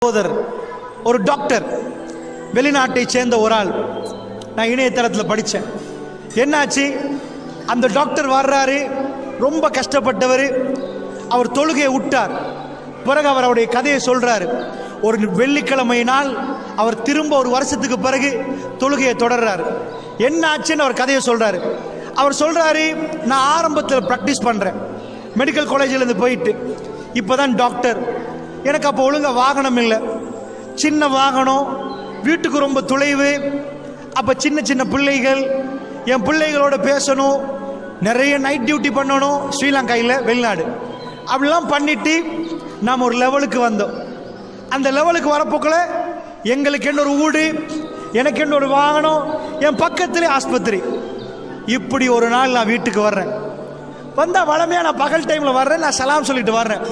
சகோதரர் ஒரு டாக்டர், வெளிநாட்டை சேர்ந்த ஒரு ஆள். நான் இணையதளத்தில் படித்தேன். என்னாச்சு, அந்த டாக்டர் வர்றாரு, ரொம்ப கஷ்டப்பட்டவர். அவர் தொழுகையை விட்டார். பிறகு அவர் அவருடைய கதையை சொல்றாரு. ஒரு வெள்ளிக்கிழமை நாள் அவர் திரும்ப ஒரு வருஷத்துக்கு பிறகு தொழுகையை தொடர்றாரு. என்ன ஆச்சுன்னு அவர் கதையை சொல்றாரு. அவர் சொல்றாரு, நான் ஆரம்பத்தில் ப்ராக்டிஸ் பண்றேன், மெடிக்கல் காலேஜில் இருந்து போயிட்டு இப்போதான் டாக்டர். எனக்கு அப்போ ஒழுங்கா வாகனம் இல்லை, சின்ன வாகனம், வீட்டுக்கு ரொம்ப தொலைவு. அப்போ சின்ன சின்ன பிள்ளைகள், என் பிள்ளைகளோட பேசணும், நிறைய நைட் டியூட்டி பண்ணணும், ஸ்ரீலங்காயில் வெளிநாடு. அப்படிலாம் பண்ணிட்டு நாம் ஒரு லெவலுக்கு வந்தோம். அந்த லெவலுக்கு வரப்போக்கில் எங்களுக்கு என்ன ஒரு வீடு, எனக்கு என்ன ஒரு வாகனம், என் பக்கத்துலேயே ஆஸ்பத்திரி. இப்படி ஒரு நாள் நான் வீட்டுக்கு வர்றேன். வந்தால் வளமையாக நான் பகல் டைமில் வர்றேன், நான் சலாம் சொல்லிட்டு வர்றேன்.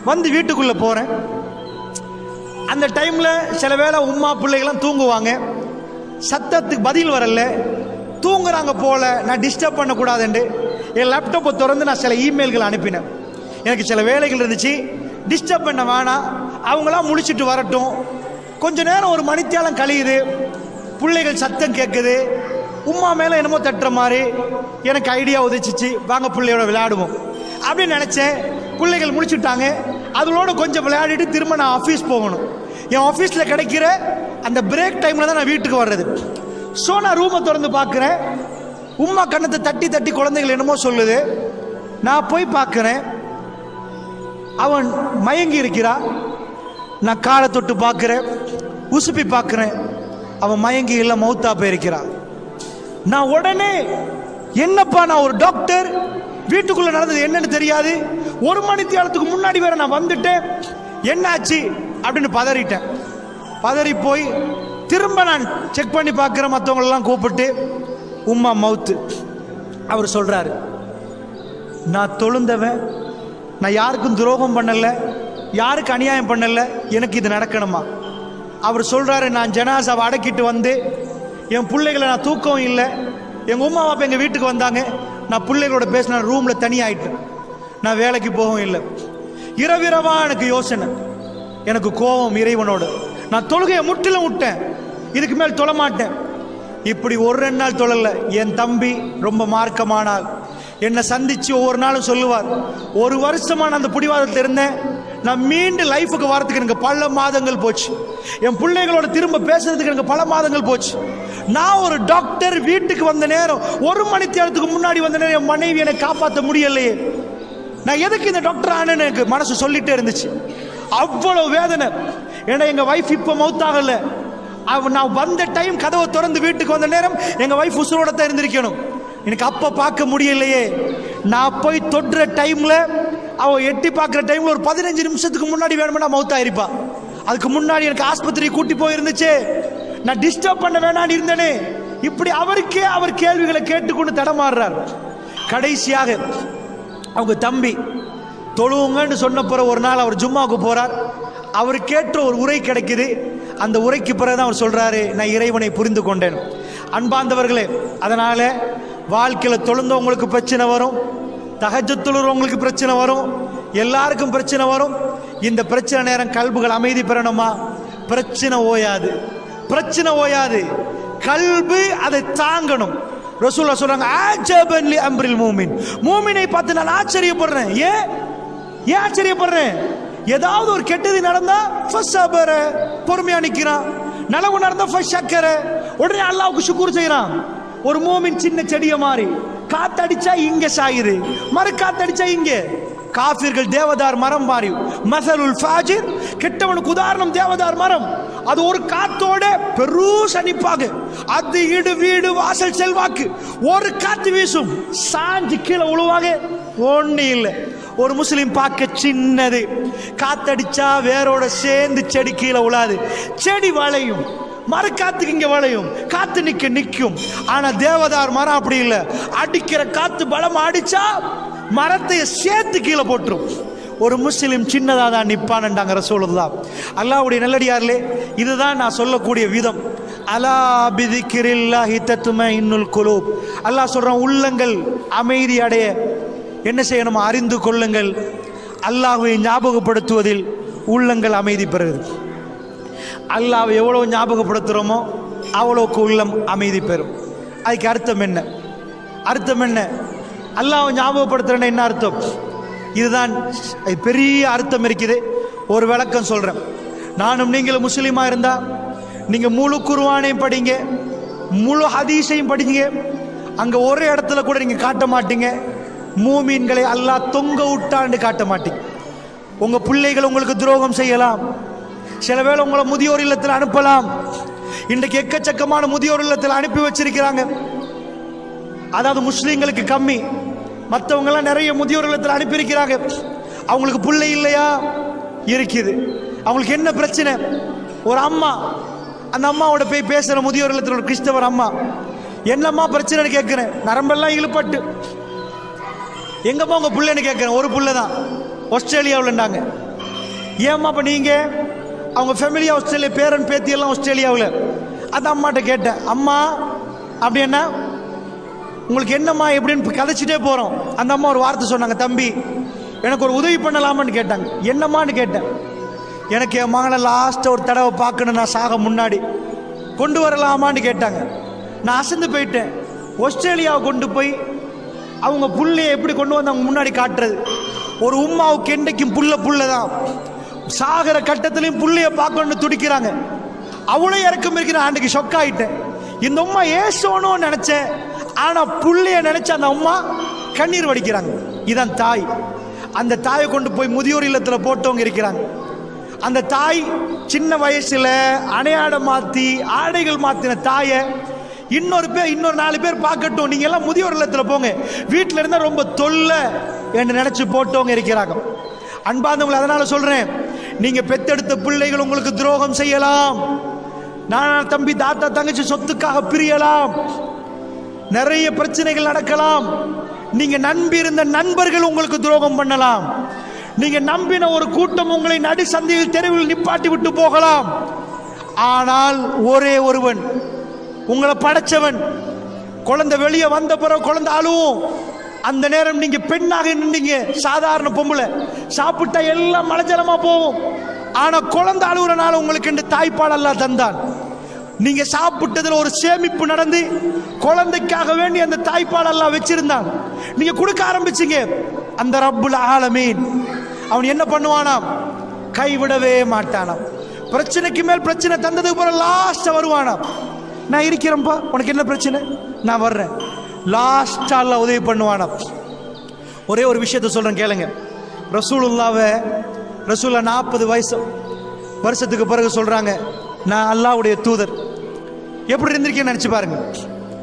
வந்து வீட்டுக்குள்ளே போகிறேன். அந்த டைமில் சில வேளை உம்மா பிள்ளைகள்லாம் தூங்குவாங்க, சத்தத்துக்கு பதில் வரல, தூங்குறாங்க போல, நான் டிஸ்டர்ப் பண்ணக்கூடாதுண்டு என் லேப்டாப்பை திறந்து நான் சில இமெயில்கள் அனுப்பினேன். எனக்கு சில வேலைகள் இருந்துச்சு, டிஸ்டர்ப் பண்ண வேணாம், அவங்களாம் முழிச்சிட்டு வரட்டும். கொஞ்ச நேரம் ஒரு மணித்தியாலம் கழியுது, பிள்ளைகள் சத்தம் கேட்குது, உம்மா மேலே என்னமோ தட்டுற மாதிரி எனக்கு ஐடியா உதச்சிச்சு, வாங்க பிள்ளையோட விளையாடுவோம் அப்படின்னு நினச்சேன். பிள்ளைகள் முடிச்சுட்டாங்க, அதோட கொஞ்சம் விளையாடிட்டு திரும்ப நான் ஆஃபீஸ் போகணும். என் ஆஃபீஸில் கிடைக்கிற அந்த பிரேக் டைமில் தான் நான் வீட்டுக்கு வர்றது. ஸோ நான் ரூமை திறந்து பார்க்குறேன், உம்மா கண்ணத்தை தட்டி தட்டி குழந்தைகள் என்னமோ சொல்லுது. நான் போய் பார்க்குறேன், அவன் மயங்கி இருக்கிறா. நான் காலை தொட்டு பார்க்குறேன், உசுப்பி பார்க்குறேன், அவன் மயங்கி இல்லை, மௌத்தா போயிருக்கிறான். நான் உடனே, என்னப்பா நான் ஒரு டாக்டர், வீட்டுக்குள்ள நடந்தது என்னன்னு தெரியாது, ஒரு மணி நேரத்துக்கு முன்னாடி வேற நான் வந்துட்டேன், என்னாச்சு அப்படின்னு பதறிட்டேன். பதறி போய் திரும்ப நான் செக் பண்ணி பார்க்குற, மற்றவங்களெல்லாம் கூப்பிட்டு, உம்மா மவுத்து. அவர் சொல்றாரு, நான் தொழுந்தவன், நான் யாருக்கும் துரோகம் பண்ணல, யாருக்கு அநியாயம் பண்ணல, எனக்கு இது நடக்கணுமா? அவர் சொல்றாரு, நான் ஜனாசாவை அடக்கிட்டு வந்து என் பிள்ளைகளை, நான் தூக்கம் இல்லை, எங்கள் உமா அப்பா எங்கள் வீட்டுக்கு வந்தாங்க, நான் பிள்ளைகளோட பேசின ரூமில் தனியாயிட்டேன், நான் வேலைக்கு போகவும் இல்லை. இரவிரவா எனக்கு யோசனை, எனக்கு கோபம் இறைவனோடு. நான் தொழுகையை முற்றிலும் விட்டேன், இதுக்கு மேல் தொழ மாட்டேன். இப்படி ஒரு 2 நாள் தொழல. என் தம்பி ரொம்ப மார்க்கமானால் என்னை சந்திச்சு ஒவ்வொரு நாளும் சொல்லுவார், ஒரு வருஷமான அந்த பிடிவாதத்தில் இருந்தேன், நான் மீண்டும் லைஃபுக்கு வரதுக்கு எனக்கு பல மாதங்கள் போச்சு, என் பிள்ளைகளோட திரும்ப பேசுறதுக்கு எனக்கு பல மாதங்கள் போச்சு. நான் ஒரு டாக்டர், வீட்டுக்கு வந்த நேரம், ஒரு மணி நேரத்துக்கு முன்னாடி வந்த நேரம் என் மனைவி என்னை காப்பாற்ற முடியலையே, நான் எதுக்கு இந்த டாக்டர் ஆனேன்னு எனக்கு மனசு சொல்லிட்டே இருந்துச்சு. அவ்வளவு வேதனை. ஏன்னா எங்க வைஃப் இப்போ மௌத்தாகல, நான் வந்த டைம் கதவை திறந்து வீட்டுக்கு வந்த நேரம் எங்க வைஃப் உசுரோட தான் இருந்திருக்கணும். எனக்கு அப்ப பார்க்க முடியலையே. நான் போய் தொடுற டைம்ல, அவ எட்டி பார்க்குற டைம்ல ஒரு 15 நிமிஷத்துக்கு முன்னாடி வேணும்னா மௌத்தா இருப்பா. அதுக்கு முன்னாடி எனக்கு ஆஸ்பத்திரி கூட்டி போயிருந்துச்சு, நான் டிஸ்டர்ப் பண்ண வேணான்னு இருந்தேனே. இப்படி அவருக்கே அவர் கேள்விகளை கேட்டுக்கொண்டு தடமாறுறார். கடைசியாக அவங்க தம்பி தொழுவுங்கன்னு சொன்ன பிறகு ஒரு நாள் அவர் ஜும்மாவுக்கு போறார். அவர் கேட்ட ஒரு உரை கிடைக்குது. அந்த உரைக்கு பிறகுதான் அவர் சொல்றாரு, நான் இறைவனை புரிந்து கொண்டேன். அன்பார்ந்தவர்களே, அதனால வாழ்க்கையில் தொழுந்தவங்களுக்கு பிரச்சனை வரும், தஹஜ்ஜுத் தொழுறவங்களுக்கு பிரச்சனை வரும், எல்லாருக்கும் பிரச்சனை வரும். இந்த பிரச்சனை நேரம் கல்புகள் அமைதி பெறணுமா? பிரச்சனை ஓயாது, பிரச்சனை ஓயாது. கல்பு அதை தாங்கணும். ரசூலுல்லாஹ் சொல்றாங்க, ஆஜபன் லி அம்ரில் மூமின், மூமினை பார்த்து நான் ஆச்சரியப்படுறேன். ஏன் ஆச்சரியப்படுறேன்? ஏதாவது ஒரு கெட்டது நடந்தா ஃபஸபர, பொறுமையா நிக்கிறான். நலவு நடந்தா ஃபஷக்கர, உடனே அல்லாஹ்வுக்கு ஷுக்ர் செய்யறான். ஒரு மூமின் சின்ன செடிய மாதிரி, காத்தடிச்சா இங்க சாயுது, மறு காத்தடிச்சா இங்க. காஃபிர்கள் தேவதார் மரம் மாறி, மஸலுல் ஃபாஜிர், கெட்டவனுக்கு உதாரணம் தேவதார் மரம். அது ஒரு காத்தோட பெரு சனிப்பாக, அது இடு வீடு வாசல் செல்வாக்கு, ஒரு காத்து வீசும், சாஞ்சு கீழே உழுவாக, ஒண்ணு இல்லை. ஒரு முஸ்லிம் பார்க்க சின்னது, காத்தடிச்சா வேரோட சேர்ந்து செடி கீழே உழாது, செடி வளையும், மரக்காத்துக்கு இங்க வளையும், காத்து நிக்கும். ஆனா தேவதார் மரம் அப்படி இல்லை, அடிக்கிற காத்து பலம் அடிச்சா மரத்தை சேர்த்து கீழே போட்டுரும். ஒரு முஸ்லிம் சின்னதாக தான் நிப்பான்டாங்க ரசூலுல்லாஹ். அல்லாஹ்வுடைய நல்லடியார்களே, இதுதான் நான் சொல்லக்கூடிய விதம். அலா பிதிக்ரில்லாஹி தத்மஇன்னுல் குலூப். அல்லாஹ் சொல்றான், உள்ளங்கள் அமைதி அடைய என்ன செய்யணும்? அறிந்து கொள்ளுங்கள். அல்லாஹ்வை ஞாபகப்படுத்துவதில் உள்ளங்கள் அமைதி பெறுகிறது. அல்லாஹ்வை எவ்வளவு ஞாபகப்படுத்துகிறோமோ அவ்வளோக்கு உள்ளம் அமைதி பெறும். அதுக்கு அர்த்தம் என்ன? அர்த்தம் என்ன? அல்லாஹ்வை ஞாபகப்படுத்துறேன்னா என்ன அர்த்தம்? இதுதான் பெரிய அர்த்தம் இருக்குது. ஒரு விளக்கம் சொல்கிறேன். நானும் நீங்களும் முஸ்லீமாக இருந்தால் நீங்கள் முழு குர்ஆனையும் படிங்க, முழு ஹதீஸையும் படிங்க. அங்கே ஒரு இடத்துல கூட நீங்கள் காட்ட மாட்டீங்க மூமீன்களை அல்லாஹ் தொங்க விட்டான்னு காட்ட மாட்டீங்க. உங்கள் பிள்ளைகள் உங்களுக்கு துரோகம் செய்யலாம், சில வேளை உங்களை முதியோர் இல்லத்தில் அனுப்பலாம். இன்றைக்கு எக்கச்சக்கமான முதியோர் இல்லத்தில் அனுப்பி வச்சிருக்கிறாங்க. அதாவது முஸ்லீம்களுக்கு கம்மி, மற்றவங்கெல்லாம் நிறைய முதியோர் இல்லத்தில் அனுப்பியிருக்கிறாங்க. அவங்களுக்கு பிள்ளை இல்லையா? இருக்குது. அவங்களுக்கு என்ன பிரச்சனை? ஒரு அம்மா, அந்த அம்மாவோட போய் பேசுகிற முதியோர் இல்லத்தில் ஒரு கிறிஸ்தவர் அம்மா, என்னம்மா பிரச்சனைன்னு கேட்குறேன். நரம்பெல்லாம் இழுப்பட்டு, எங்கம்மா உங்கள் பிள்ளைன்னு கேட்குறேன். ஒரு பிள்ளை தான், ஆஸ்திரேலியாவில்ண்டாங்க. ஏம்மா இப்போ நீங்கள்? அவங்க ஃபேமிலி ஆஸ்திரேலியா, பேரன் பேத்தியெல்லாம் ஆஸ்திரேலியாவில். அந்த அம்மாட்ட கேட்டேன், அம்மா அப்படின்னா உங்களுக்கு என்னம்மா எப்படின்னு கதைச்சிட்டே போகிறோம். அந்த அம்மா ஒரு வார்த்தை சொன்னாங்க, தம்பி எனக்கு ஒரு உதவி பண்ணலாமான்னு கேட்டாங்க. என்னம்மான்னு கேட்டேன். எனக்கு என் மகனை லாஸ்ட்டாக ஒரு தடவை பார்க்கணும், நான் சாக முன்னாடி கொண்டு வரலாமான்னு கேட்டாங்க. நான் அசந்து போயிட்டேன். ஆஸ்திரேலியாவை கொண்டு போய் அவங்க புள்ளையை எப்படி கொண்டு வந்து அவங்க முன்னாடி காட்டுறது? ஒரு உம்மாவுக்கு என்றைக்கும் புள்ள தான். சாகிற கட்டத்திலையும் புள்ளைய பார்க்கணும்னு துடிக்கிறாங்க. அவ்வளோ இறக்கம் இருக்கிற ஆண்டுக்கு ஷொக் ஆகிட்டேன். இந்த உம்மா ஏசோன்னு நினைச்சேன், ஆனால் புள்ளைய நினைச்ச அந்த அம்மா கண்ணீர் வடிக்கிறாங்க. இதான் தாய். அந்த தாயை கொண்டு போய் முதியோர் இல்லத்தில் போட்டவங்க இருக்கிறாங்க. அந்த தாய் சின்ன வயசுல அணையாடை மாற்றி ஆடைகள் மாற்றின தாயை இன்னொரு 4 பேர் பார்க்கட்டும், நீங்க எல்லாம் முதியோர் இல்லத்தில் போங்க, வீட்டில் இருந்தால் ரொம்ப தொல்லை என்று நினைச்சு போட்டவங்க இருக்கிறாங்க. அன்பார்ந்தவங்களை அதனால சொல்றேன், நீங்க பெத்தெடுத்த பிள்ளைகள் உங்களுக்கு துரோகம் செய்யலாம். நான் தம்பி தாத்தா தங்கச்சி சொத்துக்காக பிரியலாம், நிறைய பிரச்சனைகள் நடக்கலாம். நீங்க நம்பி இருந்த நண்பர்கள் உங்களுக்கு துரோகம் பண்ணலாம். நீங்க நம்பின ஒரு கூட்டம் உங்களை நடு சந்தையில் தெருவில் நிப்பாட்டி விட்டு போகலாம். ஆனால் ஒரே ஒருவன், உங்களை படைச்சவன், குழந்தை வெளியே வந்த பிறகு குழந்தை அழுவும். அந்த நேரம் நீங்க பெண்ணாக நின்றீங்க, சாதாரண பொம்பளை, சாப்பிட்டா எல்லாம் மலஜலமா போகும். ஆனா குழந்தை அழுகுறனால உங்களுக்கு இந்த தாய்ப்பால் அல்லாஹ் தந்தான். நீங்க சாப்பிட்டதுல ஒரு சேமிப்பு நடந்து குழந்தைக்காக வேண்டி அந்த தாய்ப்பால் அல்லாஹ் வச்சிருந்தான். நீங்க கொடுக்க ஆரம்பிச்சீங்க. அந்த ரப்புல் ஆலமீன் அவன் என்ன பண்ணுவானாம்? கைவிடவே மாட்டானாம். பிரச்சனைக்கு மேல் பிரச்சனை தந்ததுக்கு பிறகு லாஸ்ட் வருவானாம். நான் இருக்கிறேன்ப்பா, உனக்கு என்ன பிரச்சனை, நான் வர்றேன். லாஸ்டா அல்லாஹ் உதவி பண்ணுவானாம். ஒரே ஒரு விஷயத்த சொல்றேன் கேளுங்க. ரசூலுல்லாஹ்வை 40 வருஷத்துக்கு பிறகு சொல்றாங்க, நான் அல்லாஹ்வுடைய தூதர். எப்படி இருந்திருக்கேன்னு நினைச்சு பாருங்க.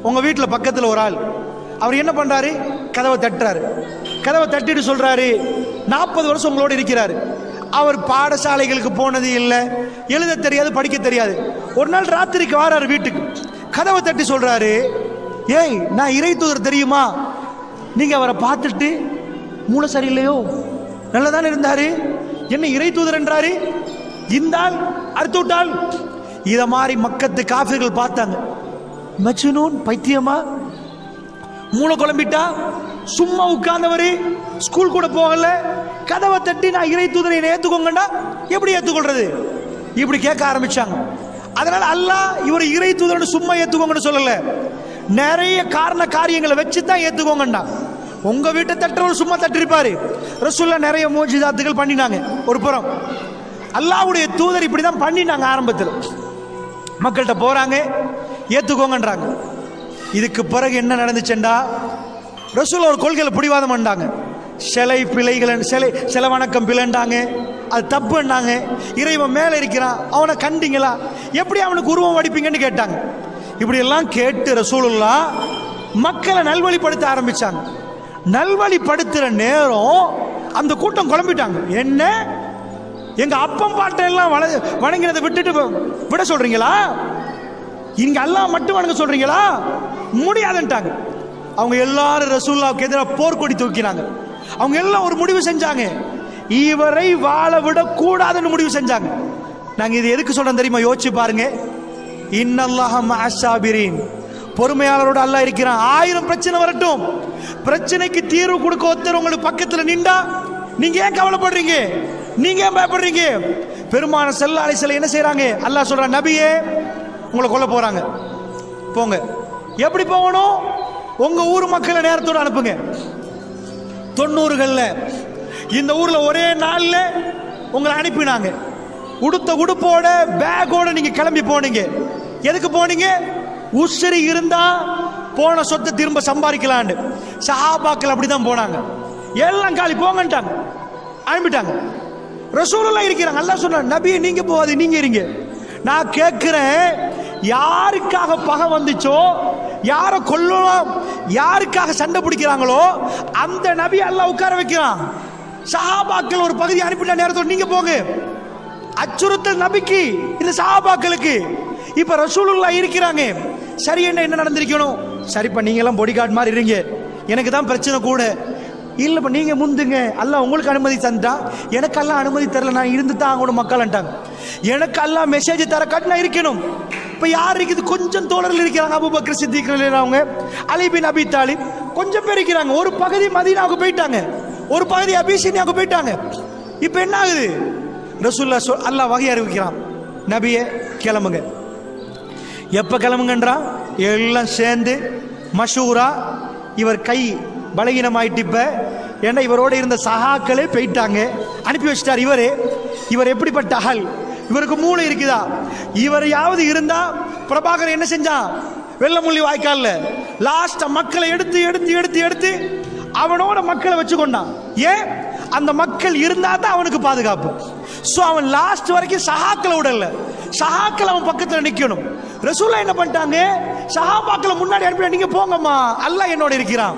உங்க வீட்டில் பக்கத்தில் ஒரு ஆள், அவர் என்ன பண்றாரு? கதவை தட்டுறாரு. கதவை தட்டிட்டு சொல்றாரு, 40 வருஷம் உங்களோட இருக்கிறாரு. அவர் பாடசாலைகளுக்கு போனது இல்லை, எழுத தெரியாது, படிக்க தெரியாது. ஒரு நாள் ராத்திரிக்கு வாராரு வீட்டுக்கு, கதவை தட்டி சொல்றாரு, ஏய் நான் இறை தூதர் தெரியுமா? நீங்க அவரை பார்த்துட்டு மூளை சரியில்லையோ, நல்லதானே இருந்தாரு, என்ன இறை தூதர் என்றாரு? இந்த ஆள் அடுத்து விட்டால் இத மாதிரி மக்கத்து காஃபிர்கள் பார்த்தாங்க. மஜ்னூன், பைத்தியமா, மூளை குழம்பிட்டா, சும்மா உட்கார்ந்தவரு, ஸ்கூல் கூட போகல, கதவை தட்டி நான் இறை தூதரை ஏத்துக்கோங்கண்டா எப்படி ஏத்துக்கொள்றது? இப்படி கேட்க ஆரம்பிச்சாங்க. அதனால அல்லாஹ் இவர் இறை தூதர்னு சும்மா ஏத்துக்கோங்கன்னு சொல்லல, நிறைய காரியங்களை வச்சு தான் ஏத்துக்கோங்கண்டா. உங்க வீட்டை தட்டுறவர் சும்மா தட்டிருப்பாரு. ரசூலுல்லாஹ் நிறைய மோஜிதாத்துகள் பண்ணினாங்க. ஒரு புறம் அல்லாஹ்வுடைய தூதர் இப்படிதான் பண்ணினாங்க. ஆரம்பத்தில் மக்கள்கிட்ட போறாங்க, ஏத்துக்கோங்கன்றாங்க. இதுக்கு பிறகு என்ன நடந்துச்சுண்டா, ரசூல் ஒரு கொள்கையில் பிடிவாதம் பண்ணாங்க. சிலை வணக்கம் பிள்ளைண்டாங்க, அது தப்புன்னாங்க. இறைவன் மேலே இருக்கிறான், அவனை கண்டிங்களா, எப்படி அவனுக்கு உருவம் வடிப்பீங்கன்னு கேட்டாங்க. இப்படி எல்லாம் கேட்டு ரசூலுல்லாஹ் மக்களை நல்வழிப்படுத்த ஆரம்பிச்சாங்க. நல்வழிப்படுத்துற நேரம் அந்த கூட்டம் குழம்பிட்டாங்க. என்ன, எங்க அப்பம் பாட்டை எல்லாம் வணங்கிறத விட்டுட்டு விட சொல்றீங்களா? இங்க அல்லாஹ் மட்டும் வணங்க சொல்றீங்களா? முடியாதுன்ட்டாங்க. அவங்க எல்லாரும் ரசூலுல்லாஹ்வுக்கு எதிராக போர்க்கொடி தூக்கினாங்க. அவங்க எல்லாம் ஒரு முடிவு செஞ்சாங்க, இவரை வாழ விட கூடாதுன்னு முடிவு செஞ்சாங்க. நாங்க இது எதுக்கு சொல்றோம் தெரியுமா? யோசிச்சு பாருங்க. இன்னல்லாஹ மஅஸ்ஸாபிரீன், பொறுமையாளரோட அல்லாஹ் இருக்கிறான். 1000 பிரச்சனை வரட்டும், பிரச்சனைக்கு தீர்வு கொடுக்க ஒருத்தர் உங்களுக்கு பக்கத்தில் நின்றா நீங்க ஏன் கவலைப்படுறீங்க? நீங்க ஏன் பயப்படுறீங்க? பெருமான ஸல்லல்லாஹு அலைஹி வஸல்லம் என்ன செய்றாங்க? அல்லாஹ் சொல்றான், நபியே உங்களை கொல்ல போறாங்க, போங்க. எப்படி போகணும்? உங்க ஊர் மக்களை நேரத்தோட அனுப்புங்க. 90களில் இந்த ஊர்ல ஒரே நாள்ல உங்களை அனுப்பினாங்க. உடுத்த உடுப்போட பேக்கோட நீங்க கிளம்பி போனீங்க. எதுக்கு போனீங்க? உசிரி இருந்தா போன சொத்தை திரும்ப சம்பாதிக்கலான்னு. சஹாபாக்கள் அப்படிதான் போனாங்க. எல்லாம் காலி போங்கன்ட்டாங்க, அனுப்பிட்டாங்க. ரசூலுல்லாஹ் இருக்கிறாங்க. அல்லாஹ் சொன்னார், நபியே நீங்க போகாது, நீங்க இருங்க. நான் கேட்கிறேன், யாருக்காக பகை வந்துச்சோ, யாரை கொல்லலாம், யாருக்காக சண்டை பிடிக்கிறாங்களோ அந்த நபி அல்லாஹ் உட்கார வைக்கிறான். சஹாபாக்கள் ஒரு பகுதி அனுப்பிட்ட நேரத்தோடு நீங்க போங்க. அச்சுறுத்தல் நபிக்கு, இந்த சஹாபாக்களுக்கு. இப்ப ரசூலுல்லாஹ் இருக்கிறாங்க. சரி, என்ன நடந்திருக்கணும்? சரிப்பா, நீங்க எல்லாம் பாடி கார்டு மாதிரி இருங்க, எனக்கு தான் பிரச்சனை கூட. இல்லப்பா நீங்க முந்துங்க, அல்லாஹ் உங்களுக்கு அனுமதி தந்தா, எனக்கு எல்லாம் அனுமதி தரல, நான் இருந்து தான் அவங்களோட மக்கள்ட்டாங்க. எனக்கு எல்லாம் மெசேஜ் தர காட்டினா இருக்கணும். இப்ப யார் இருக்குது? கொஞ்சம் தோழர்கள் இருக்கிறாங்க. அபூபக்கர் சித்திக் அவங்க, அலி பின் அபி தாலிப், கொஞ்சம் பேர் இருக்கிறாங்க. ஒரு பகுதி மதீனாவுக்கு போயிட்டாங்க, ஒரு பகுதி அபிஷேனியாவுக்கு போயிட்டாங்க. இப்ப என்ன ஆகுது? ரசூலுல்லாஹ் அல்லாஹ் வகை அறிவிக்கிறான், நபியே கிளம்புங்க. எப்ப கிளம்புங்கன்றான்? எல்லாம் சேர்ந்து மஷூரா. இவர் கை பலகீனமாயிட்டு இப்ப, ஏன்னா இவரோட இருந்த சகாக்களே போயிட்டாங்க, அனுப்பி வச்சிட்டார். இவர் எப்படிப்பட்ட ஆள்? இவருக்கு மூளை இருக்குதா? இவரையாவது இருந்தா பிரபாகர் என்ன செஞ்சான்? வெள்ளமுள்ளி வாய்க்கால்ல லாஸ்ட் மக்களை எடுத்து எடுத்து எடுத்து எடுத்து அவனோட மக்களை வச்சு கொண்டான். ஏன்? அந்த மக்கள் இருந்தா தான் அவனுக்கு பாதுகாப்பு. சோ அவன் லாஸ்ட் வரைக்கும் சஹாக்களை விடல, சஹாக்கள் அவன் பக்கத்துல நிக்கணும். ரசூலுல்லாஹ் என்ன பண்ணிட்டாங்க? சஹாபாக்களை முன்னாடி அனுப்பி, நீங்க போங்கம்மா, அல்லாஹ் என்னோட இருக்கிறான்.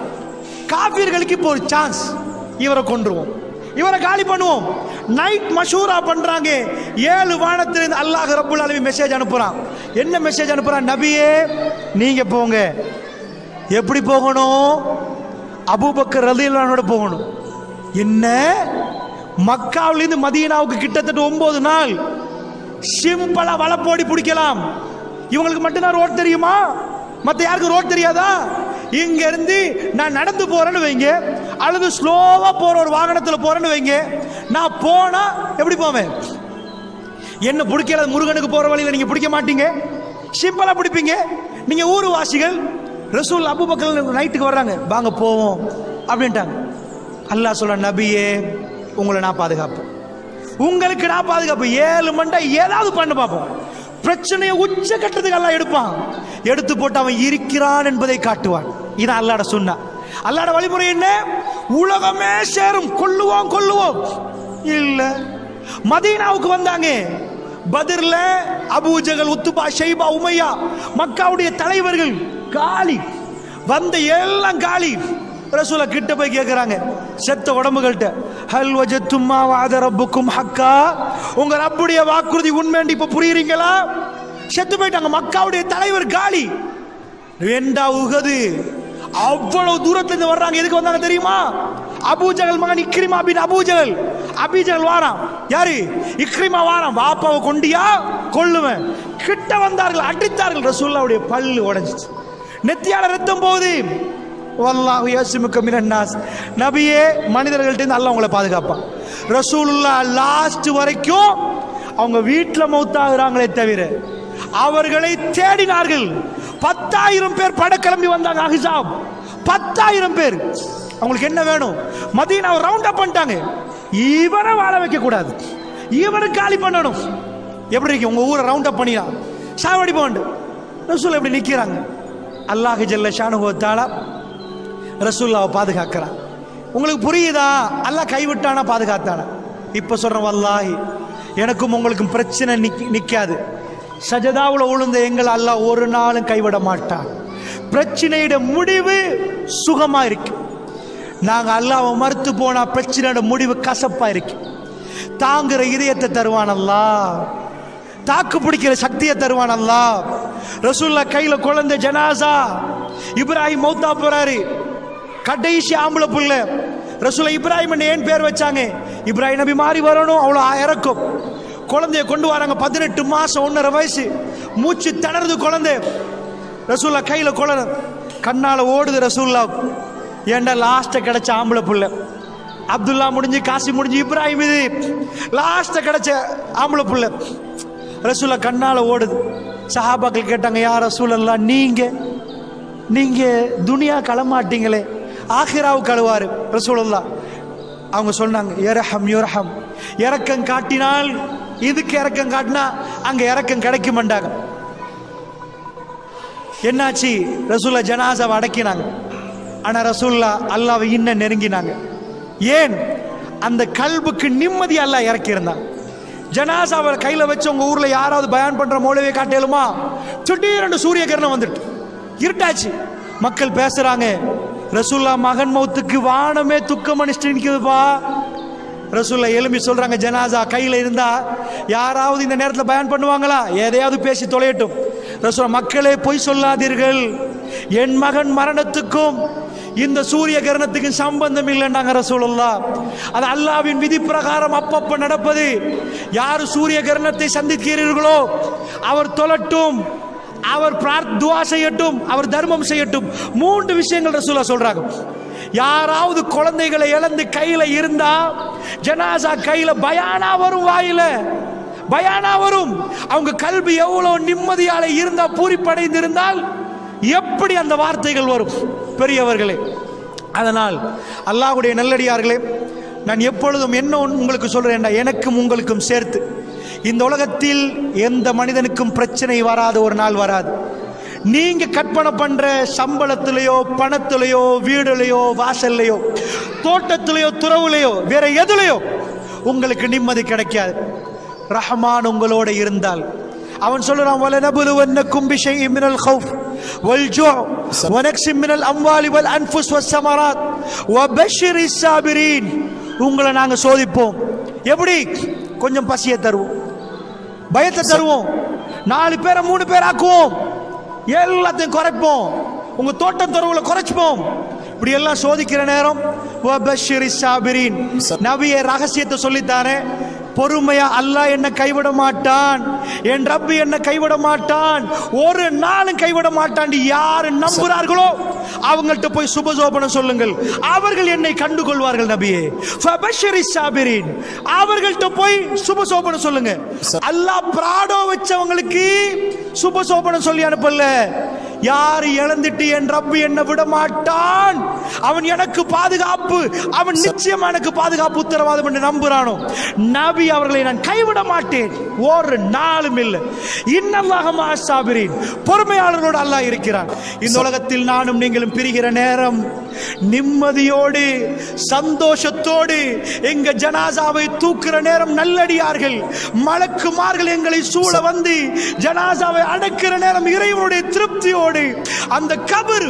காபீர்களுக்கு இப்போ ஒரு சான்ஸ், இவரை கொன்றுவோம், இவரை காலி பண்ணுவோம். நைட் மஷூரா பண்றாங்க. 7 வானத்திலிருந்து அல்லாஹ் ரப்புல் ஆலமீன் மெசேஜ் அனுப்புறான். என்ன மெசேஜ் அனுப்புறான்? நபியே நீங்க போங்க. எப்படி போகணும்? அபூபக்கர் ரலியல்லாஹு அன்ஹு போகணும். என்ன? மக்காவிலிருந்து மதீனாவுக்கு கிட்டத்தட்ட 9 நாள். சிம்பிளா வலப்போடி பிடிக்கலாம். இவங்களுக்கு மட்டும்தான் ரோட் தெரியுமா? மற்ற யாருக்கு ரோட் தெரியாதா? இங்க இருந்து நான் நடந்து போறேன்னு வைங்க, அல்லது ஸ்லோவா போற ஒரு வாகனத்துல போறேன்னு வைங்க, நான் போனா எப்படி போவேன்? என்ன பிடிக்கல, முருகனுக்கு போற வழியில நீங்க பிடிக்க மாட்டீங்க, சிம்பிளா பிடிப்பீங்க. நீங்க ஊர் வாசிகள். ரசூல் அபூபக்கர் நைட்டுக்கு வர்றாங்க, வாங்க போவோம் அப்படின்ட்டாங்க. அல்லாஹ் சொல்ற, நபியே உங்களை நான் பாதுகாப்பு, உங்களுக்கு நான் பாதுகாப்பு. 7 மண்டை ஏதாவது பண்ண பார்ப்போம். பிரச்சனையை உச்ச கட்டத்துக்கு அல்லாஹ் எடுப்பான். எடுத்து போட்டு அவன் இருக்கிறான் என்பதை காட்டுவான். இதான் அல்லாஹ்ட சுன்னா. அல்லாஹ்ட வழிமுறை என்ன? உலகமே சேரும், கொல்லுவோம் கொல்லுவோம் இல்ல. மதீனாவுக்கு வந்தாங்க. பத்ர்ல அபூஜகல், உத்துபா, ஷைபா, உமையா, மக்காவுடைய தலைவர்கள் காலி. வந்த எல்லாம் காலி. ரசூலா கிட்ட போய் கேட்கிறாங்க, செத்த உடம்புகள்கிட்ட, ஹல் வஜத்தும் மா வஅத ரப்புக்கும் ஹக்கா, உங்க ரப்புடைய வாக்குறுதி உண்மைன்னு இப்ப புரியுறீங்களா? செத்து போயிட்டாங்க. மக்காவுடைய தலைவர் காலி. 2 உஹது. அவ்வளவு தூரத்துல இருந்து வர்றாங்க. எதுக்கு வந்தாங்க தெரியுமா? அபூஜகல் மகன் இக்ரிமா பின் அபூஜகல். அபூஜகல் வாரான். யாரு? இக்ரிமா வாரான். வாப்பாவை கொண்டியா கொல்லுவேன். கிட்ட வந்தார்கள், அடித்தார்கள். ரசூலுல்லாஹ்வுடைய பல்லு உடைஞ்சிச்சு, நெத்தியால ரத்தம் போகுது. வல்லாஹு யஸ்முக மினன் நாஸ், நபியே மனிதர்கள்ட்ட இருந்து அல்லாஹ் உங்களை பாதுகாப்பான். ரசூலுல்லாஹ் லாஸ்ட் வரைக்கும் அவங்க வீட்டில் மௌத்தாகிறாங்களே தவிர அவர்களை தேடினார்கள். 10,000 பேர் படை கிளம்பி வந்தாங்க. அஹ்ஸாப் 10,000 பேர். அவங்களுக்கு என்ன வேணும்? மதீனாவை ரவுண்ட் அப் பண்ணிட்டாங்க. இவரை வாழ வைக்க கூடாது, இவரை காலி பண்ணணும். எப்படி இருக்கு? உங்க ஊரை ரவுண்ட் அப் பண்ணினா சாவடி போண்டு. ரசூல் எப்படி நிக்கிறாங்க? அல்லாஹ் ஜல்ல ஷானுஹு வ தஆலா ரசூலுல்லாஹ்வை பாதுகாக்கிறான். உங்களுக்கு புரியுதா? அல்லாஹ் கைவிட்டானா பாதுகாத்தானா? இப்ப சொல்றேன், வல்லாஹி எனக்கும் உங்களுக்கும் பிரச்சனை நிக்காது. சஜதாவுல உளுந்த எங்களை அல்லாஹ் ஒரு நாளும் கைவிட மாட்டான். பிரச்சனையோட முடிவு சுகமா இருக்கு. நாங்க அல்லாஹ்வை மறுத்து போனா பிரச்சனையோட முடிவு கசப்பா இருக்கு. தாங்குற இதயத்தை தருவான் அல்லாஹ், தாக்கு பிடிக்கிற சக்தியை தருவான் அல்லாஹ். ரசூலுல்லாஹ் கையில குழந்தை ஜனாசா. இப்ராஹிம் மௌத்தா போறாரு, கடைசி ஆம்பளை புள்ள. ரசூலுல்லாஹ் இப்ராஹிம் ஏன் பேர் வச்சாங்க? இப்ராஹிம் நபி மாறி வரணும், அவ்வளவு இறக்கும். குழந்தைய கொண்டு வராங்க. 18 மாசம் 1.5 வயசு, மூச்சு திணறுது குழந்தை. ரசூலுல்லாஹ் கையில குழந்தை, கண்ணால ஓடுது ரசூலுல்லாஹ். ஏண்டா லாஸ்ட் கிடைச்ச ஆம்பளை புள்ள. அப்துல்லா முடிஞ்சு, காசி முடிஞ்சு, இப்ராஹிம், இது லாஸ்ட் கிடைச்ச ஆம்பளை புள்ள. ரசூலா கண்ணால ஓடுது. சஹாபாக்கள் கேட்டாங்க, யா ரசூலல்லாஹ், நீங்க துனியா களமாட்டீங்களே, ஆகிராவு கழுவாரு ரசூலுல்லாஹ். அவங்க சொன்னாங்க, யர்ஹம் யுர்ஹம், இரக்கம் காட்டினால் இதுக்கு இரக்கம் காட்டினா அங்க இரக்கம் கிடைக்க மாட்டாங்க. என்னாச்சு? ரசூல்லா ஜனாசாவை அடக்கினாங்க. ஆனா ரசூல்லா அல்லாஹ்வை இன்னும் நெருங்கினாங்க. ஏன்? அந்த கல்புக்கு நிம்மதி அல்லாஹ் இறக்கி இருந்தாங்க. ஜனாசாவை கையில வச்சு உங்க ஊர்ல யாராவது பயான் பண்ற மௌலவியை காட்டலுமா? திடீரென்று சூரிய கிரணம் வந்துட்டு இருட்டாச்சு. மக்கள் பேசுறாங்க, ரசூல்லா மகன் மௌத்துக்கு வானமே துக்கம் அனுஷ்டிக்குதுப்பா. ரசூல்லா எழும்பி சொல்றாங்க, ஜனாசா கையில இருந்தா யாராவது இந்த நேரத்தில் பயான் பண்ணுவாங்களா? எதையாவது பேசி தொலையட்டும். ரசூல்லா, மக்களே பொய் சொல்லாதீர்கள், என் மகன் மரணத்துக்கும் இந்த சூரிய கிரணத்துக்கும் சம்பந்தம் இல்லைன்னாங்க ரசூலுல்லாஹ். அது அல்லாஹ்வின் விதி பிரகாரம் அப்பப்ப நடப்பது. யார் சூரிய கிரணத்தை சந்திக்கிறீர்களோ அவர் தொழட்டும், அவர் துஆ செய்யட்டும், அவர் தர்மம் செய்யட்டும். 3 விஷயங்கள் ரசூலுல்லாஹ் சொல்றாங்க. யாராவது குழந்தைகளை இழந்து கையில இருந்தா ஜனாசா கையில பயானா வரும், வாயில பயானா வரும். அவங்க கல்வி எவ்வளவு நிம்மதியால இருந்தா, பூரிப்படைந்து இருந்தால் எப்படி அந்த வார்த்தைகள் வரும் பெரியவர்களே. அதனால் அல்லாஹ்வுடைய நல்லடியார்களே, நான் எப்பொழுதும் என்ன உங்களுக்கு சொல்றேன், எனக்கும் உங்களுக்கும் சேர்த்து இந்த உலகத்தில் எந்த மனிதனுக்கும் பிரச்சனை வராத ஒரு நாள் வராது. நீங்க கற்பனை பண்ற சம்பளத்திலேயோ, பணத்திலேயோ, வீடுலையோ, வாசல்லையோ, தோட்டத்திலேயோ, துறவுலையோ, வேற எதுலையோ உங்களுக்கு நிம்மதி கிடைக்காது. ரஹ்மான் உங்களோட இருந்தால் அவன் சொல்றான், வலனபுலுவன்னக்கும் பிஷைஇன் மினல் கௌஃப் வல்ஜூ வனக்ஸின் மினல் அம்வாலி வல் அன்ஃபுஸ் வஸ்ஸமராத் வபஷ்ஷிரிஸ் ஸாபிரீன். உங்களை நாங்க சோதிப்போம். எப்படி? கொஞ்சம் பசியை தருவோம், பயத்தை தருவோம், 4 பேரை 3 பேர் ஆக்குவோம், எல்லாத்தையும் குறைப்போம், உங்க தோட்டம் துறவுல குறைச்சுப்போம். இப்படி எல்லாம் சோதிக்கிற நேரம் வபஷ்ஷிரிஸ் ஸாபிரீன், நபியே ரகசியத்தை சொல்லித்தானே, பொறுமையா அல்லாஹ் என்ன கைவிட மாட்டான், என் ரப்பு என்ன கைவிட மாட்டான், ஒரு நாளும் கைவிட மாட்டான். யாரு நம்புறார்களோ அவங்கள்ட்ட போய் சுபசோபனம் சொல்லுங்கள், அவர்கள் என்னை கண்டுகொள்வார்கள். நபியே ஃபபஷ்ஷிரிஸ் ஸாபிரீன், அவர்கள்ட்ட போய் சுபசோபனம் சொல்லுங்க. அல்லாஹ் பிராடோ வச்சவங்களுக்கு சுபசோபனம் சொல்லி அனுப்பல. யார் இழந்துட்டு என் ரப்பு என்ன விட மாட்டான், அவன் எனக்கு பாதுகாப்பு, அவன் நிச்சயமா எனக்கு பாதுகாப்பு உத்தரவாதம் என்று நம்புறானோ, நபி அவர்களை நான் கைவிட மாட்டேன், ஒரு நாளும் இல்லை. இன்னல்லாஹ மஅஸ் ஸாபிரீன், பொறுமையாளர்களோடு அல்லாஹ் இருக்கிறான். இந்த உலகத்தில் நானும் நீங்களும் பிரிகிற நேரம் நிம்மதியோடு சந்தோஷத்தோடு எங்க ஜனாசாவை தூக்குற நேரம், நல்லடியார்கள் மலக்குமார்கள் எங்களை சூழ வந்து ஜனாசாவை அடக்கிற நேரம், இறைவனுடைய திருப்தியோடு அந்த கபர்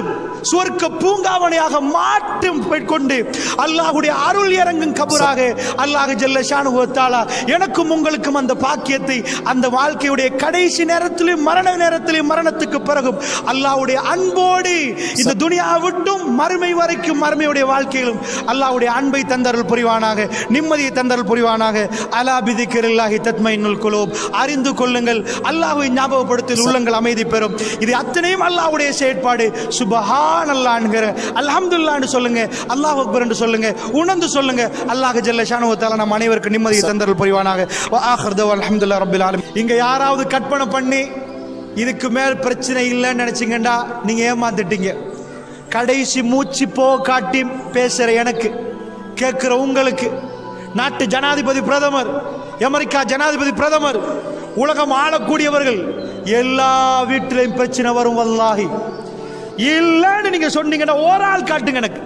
சுவர்க்க பூங்காவனையாக மாற்றும் கொண்டு அல்லாஹ்வுடைய அருள் இறங்கும் கபராக அல்லாஹ் ஜல்ல ஷானுஹு வ தஆலா எனக்கும் உங்களுக்கும் அந்த பாக்கியத்தை, அந்த வாழ்க்கையுடைய கடைசி நேரத்திலும் மரண நேரத்திலும் மரணத்துக்கு பிறகும் அல்லாஹ்வுடைய அன்போடு இந்த துனியா விட்டும் மறுமை வரைக்கும் மறுமையுடைய வாழ்க்கையிலும் அல்லாஹ்வுடைய அன்பை தந்தருள் புரிவானாக, நிம்மதியை தந்தருள் புரிவானாக. அலா பிதிக்ரில்லாஹி தத்மைனுல் குலூப், அறிந்து கொள்ளுங்கள், அல்லாஹ்வை ஞாபகப்படுத்தி உள்ளங்கள் அமைதி பெறும். இது அத்தனையும் அல்லாஹ்வுடைய செயற்பாடு. சுப்ஹானல்லாஹ்ங்கிற அல்ஹம்துலில்லாஹ்னு சொல்லுங்க, அல்லாஹ் அக்பர் என்று சொல்லுங்க, உணர்ந்து சொல்லுங்க. அல்லாஹ் ஜல்ல ஷானுஹு வ தஆலா நம் அனைவருக்கும் நிம்மதியை தந்தருள் புரிவானாக. வ ஆகிர் தஅவா அல்ஹம்துலில்லாஹி ரப்பில் ஆலமீன். இங்க யாராவது கற்பனை பண்ணி இதுக்கு மேல் பிரச்சனை இல்லைன்னு நினைச்சீங்கடா, நீங்க ஏமாந்துட்டீங்க. கடைசி மூச்சு போ காட்டி பேசுற எனக்கு, கேட்கிற உங்களுக்கு, நாட்டு ஜனாதிபதி பிரதமர், அமெரிக்கா ஜனாதிபதி பிரதமர், உலகம் ஆளக்கூடியவர்கள் எல்லா வீட்டிலையும் பிரச்சனை வரும். வல்லாஹி இல்லன்னு நீங்க சொன்னீங்கன்னா ஒரு ஆள் காட்டுங்க எனக்கு,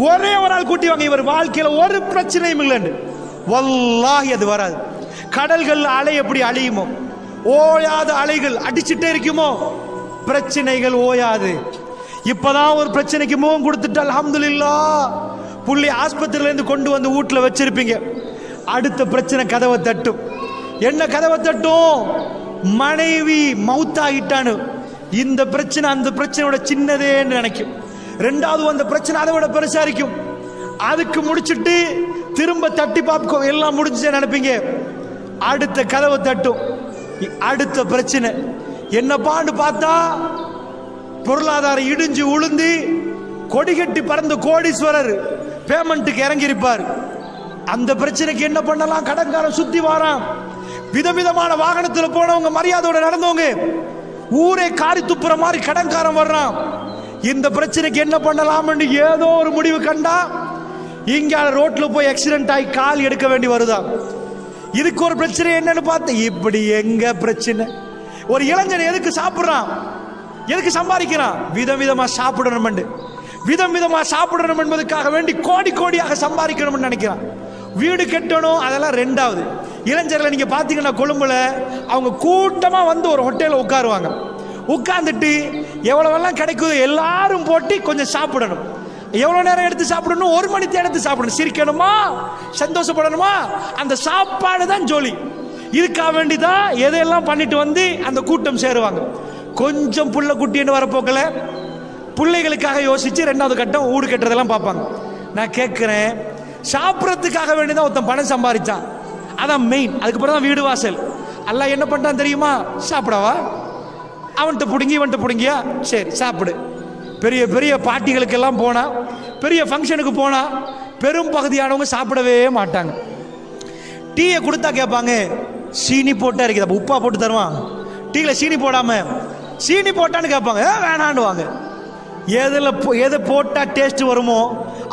ஒரே ஒரு ஆள் கூட்டி வாங்க, இவர் வாழ்க்கையில ஒரு பிரச்சனையும் இல்லைன்னு. வல்லாஹி அது வராது. கடல்கள் அலை எப்படி அழியுமோ, ஓயாத அலைகள் அடிச்சுட்டே இருக்குமோ, பிரச்சனைகள் ஓயாது. இப்பதான் ஒரு பிரச்சனைக்கு முகம் கொடுத்துட்டு அல்ஹம்துலில்லாஹ் புள்ளி ஆஸ்பத்திரியில இருந்து கொண்டு வந்து வீட்டுல வச்சிருப்பீங்க, அடுத்த பிரச்சனை கதவை தட்டும். என்ன கதவை தட்டும்? மனைவி மௌத்தாகிட்டானு. இந்த பிரச்சனை அந்த பிரச்சனையோட சின்னதேன்னு நினைக்கும். ரெண்டாவது அந்த பிரச்சனை அதை விட பெருசா இருக்கும். அதுக்கு முடிச்சுட்டு திரும்ப தட்டி பார்ப்போம், எல்லாம் முடிஞ்சு நினைப்பீங்க. அடுத்த கதவை தட்டும், அடுத்த பிரச்சனை என்னப்பான்னு பார்த்தா பொருளாதாரம் இடிஞ்சு உளுந்து கொடிகட்டி பறந்த கோடீஸ்வரர் பேமெண்ட்டுக்கு இறங்கி இருப்பார். அந்த பிரச்சனைக்கு என்ன பண்ணலாம், கடன்காரன் சுத்தி வாரான். விதவிதமான வாகனத்தில் போனவங்க, மரியாதையோட நடந்தவங்க, ஊரே காரி துப்புற மாதிரி கடன்காரன் வர்றான். இந்த பிரச்சனைக்கு என்ன பண்ணலாம்னு ஏதோ ஒரு முடிவு கண்டா, இங்க ரோட்ல போய் ஆக்சிடென்ட் ஆகி கால் எடுக்க வேண்டி வருதா. இதுக்கு ஒரு பிரச்சனை என்னன்னு பார்த்து, இப்படி எங்க பிரச்சனை? ஒரு இளைஞன் எதுக்கு சாப்பிடுறான், எதுக்கு சம்பாதிக்கிறான்? விதவிதமா சாப்பிடணும், விதவிதமா சாப்பிடணும் என்பதற்காக வேண்டி கோடி கோடியாக சம்பாதிக்கணும்னு நினைக்கிறான். வீடு கட்டணும், அதெல்லாம் ரெண்டாவது. இளைஞர்களை நீங்க பாத்தீங்கன்னா கொழும்புல அவங்க கூட்டமா வந்து ஒரு ஹோட்டல்ல உட்காருவாங்க. உட்கார்ந்துட்டு எவ்வளவெல்லாம் கிடைக்குது எல்லாரும் போட்டு கொஞ்சம் சாப்பிடணும். எவ்வளவு நேரம் எடுத்து சாப்பிடணும்? 1 மணி நேரம் எடுத்து சாப்பிடணும். சிரிக்கணுமா, சந்தோஷப்படணுமா, அந்த சாப்பாடு தான் ஜோலி. இதுக்காக வேண்டிதான் எதையெல்லாம் பண்ணிட்டு வந்து அந்த கூட்டம் சேருவாங்க. கொஞ்சம் புள்ள குட்டின்னு வரப்போக்கல பிள்ளைகளுக்காக யோசிச்சு 2வது கட்டம் வீடு கட்டுறதெல்லாம் பார்ப்பாங்க. நான் கேட்கிறேன், சாப்பிட்றதுக்காக வேண்டிதான் ஒருத்தன் பணம் சம்பாதிச்சான், அதான் மெயின். அதுக்கப்புறம் தான் வீடு வாசல். அல்லாஹ் என்ன பண்ணிட்டான் தெரியுமா? சாப்பிடவா, அவன்கிட்ட பிடுங்கி இவன்கிட்ட பிடுங்கியா, சரி சாப்பிடு. பெரிய பெரிய பார்ட்டிகளுக்கெல்லாம் போனா, பெரிய ஃபங்க்ஷனுக்கு போனா பெரும் பகுதியானவங்க சாப்பிடவே மாட்டாங்க. டீயை கொடுத்தா கேட்பாங்க, சீனி போட்டா இருக்குது, உப்பா போட்டு தருவான். டீல சீனி போடாம சீனி போட்டான்னு கேட்பாங்க, வேணாண்டுவாங்க. எது போட்டா டேஸ்ட் வருமோ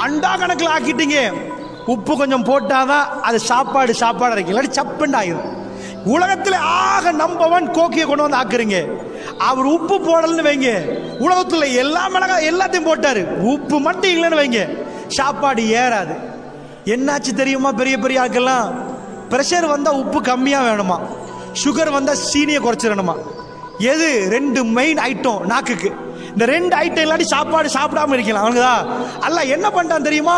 அண்டா கணக்கில் ஆக்கிட்டீங்க. உப்பு கொஞ்சம் போட்டாதான் அது சாப்பாடு இருக்கு, இல்லாட்டி சப்புண்டு ஆகிடும். உலகத்தில் ஆக நம்பவன் கோக்கியை கொண்டு வந்து ஆக்குறீங்க. அவர் உப்பு போடலன்னு வைங்க, உலகத்தில் எல்லா மிளகா எல்லாத்தையும் போட்டாரு, உப்பு மட்டும் இல்லைன்னு வைங்க, சாப்பாடு ஏறாது. என்னாச்சு தெரியுமா? பெரிய பெரிய ஆட்கள்லாம் பிரஷர் வந்தா உப்பு கம்மியா வேணுமா, சுகர் வந்தா சீனியை குறைச்சிடணுமா. எது 2 மெயின் ஐட்டம் நாக்குக்கு. இந்த 2 ஐட்டம் இல்லாட்டி சாப்பாடு சாப்பிடாம இருக்கலாம். அவனுக்குதா அல்லாஹ் என்ன பண்ணிட்டான் தெரியுமா?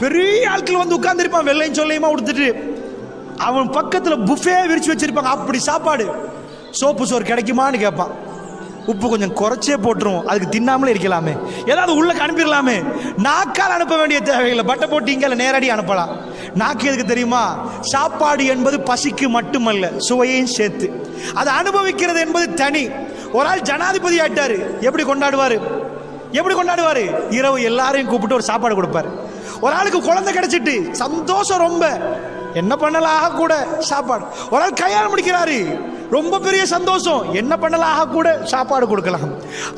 பெரிய ஆட்கள் வந்து உட்கார்ந்து இருப்பான், வெள்ளையும் சொல்லையுமா உடுத்துட்டு, அவன் பக்கத்துல புஃபே விரிச்சு வச்சிருப்பாங்க. அப்படி சாப்பாடு. சோப்பு சோறு கிடைக்குமான்னு கேட்பான். உப்பு கொஞ்சம் குறைச்சே போட்டுருவோம், அதுக்கு தின்னாமலே இருக்கலாமே, ஏதாவது உள்ள அனுப்பிடலாமே. நாக்கால் அனுப்ப வேண்டிய தேவையில்லை, பட்டை போட்டு இங்கே நேரடி அனுப்பலாம். நாக்கு எதுக்கு தெரியுமா? சாப்பாடு என்பது பசிக்கு மட்டுமல்ல, சுவையையும் சேர்த்து அதை அனுபவிக்கிறது என்பது தனி. ஒரு ஆள் ஜனாதிபதி ஆயிட்டாரு, எப்படி கொண்டாடுவாரு? இரவு எல்லாரையும் கூப்பிட்டு ஒரு சாப்பாடு கொடுப்பாரு. ஒரு ஆளுக்கு குழந்தை கிடைச்சிட்டு சந்தோஷம் ரொம்ப, என்ன பண்ணலாம் கூட சாப்பாடு. ஒரு ஆள் கல்யாணம் முடிக்கிறாரு, ரொம்ப பெரிய சந்தோஷம், என்ன பண்ணலாம் கூட சாப்பாடு கொடுக்கலாம்.